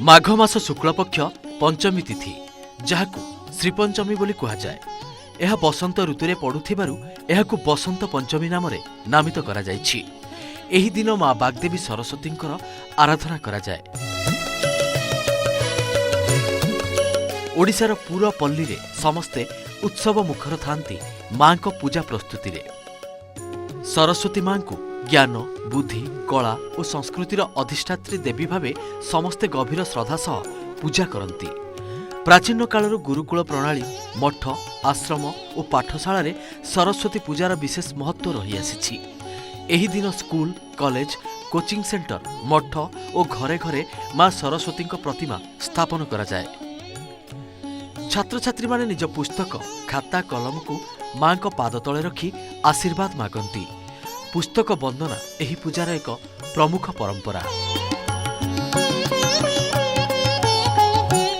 माघ मास शुक्लपक्ष पंचमी तिथि जहाकू श्रीपंचमी बोली कुहाजाए। यह बसंत ऋतुरे पड़ुथिबारु एहाकू बसंत पंचमी नाम नामित करा जायछि। एही दिन मां बाग्देवी सरस्वतींकर आराधना करा जाए। ओडिशार पूरा पल्ली रे समस्ते उत्सव मुखर थांती मां को पूजा प्रस्तुति रे। सरस्वती मां को ज्ञान बुद्धि कला और संस्कृतिर अधिष्ठात्री देवी भावे समस्ते गभीर श्रद्धा सह पूजा करती। प्राचीन कालर गुरुकुल प्रणाली मठ आश्रम और पाठशाला रे सरस्वती पूजार विशेष महत्व रही आसी। एही दिन स्कूल कॉलेज कोचिंग सेंटर मठ और घरे घरे मां सरस्वती प्रतिमा स्थापन करा जाए। छात्र छात्री माने निज पुस्तक खाता कलम को मां को पाद तले रखी आशीर्वाद मागंती। पुस्तक वंदना एही पूजार एक प्रमुख परंपरा।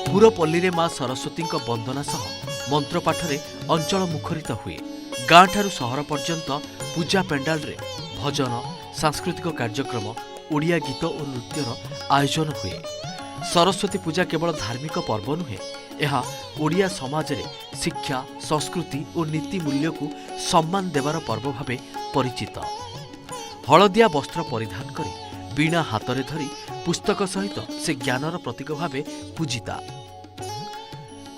पुरपल्ली रे मां सरस्वती वंदना सह मंत्रपाठ रे अंचल मुखरित हुए। गाँ ठारू सहर पर्यंत पूजा पेंडाल रे भजन सांस्कृतिक कार्यक्रम ओडिया गीत और नृत्यर आयोजन हुए। सरस्वती पूजा केवल धार्मिक पर्व नुहे, यह ओडिया समाज रे शिक्षा संस्कृति और नीति मूल्य को सम्मान देवार पर्व भावे परिचित। हलदिया वस्त्र परिधान करी बीणा हाथ में धरी पुस्तक सहित से ज्ञानर प्रतीक भावे पूजिता।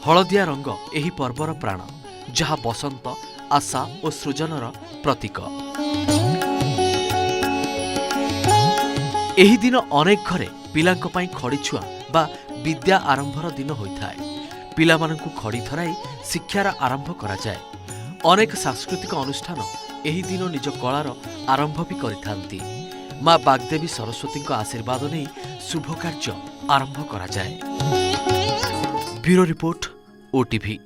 हलदिया रंग एही पर्वर प्राण, जहा बसंत आशा और सृजनर प्रतीक। एही दिन अनेक घरे पिलांक पई खड़ी छुआ बा विद्या आरंभर दिन होइथाय। पिलामानंकु खड़ी धराई शिक्षार आरंभ करा जाए। अनेक सांस्कृतिक अनुष्ठान एही दिन निज कलार आरंभ भी करिथांती। मां बाग्देवी सरस्वती आशीर्वाद नहीं शुभ कार्य आरंभ करा जाए। Bureau report, OTV.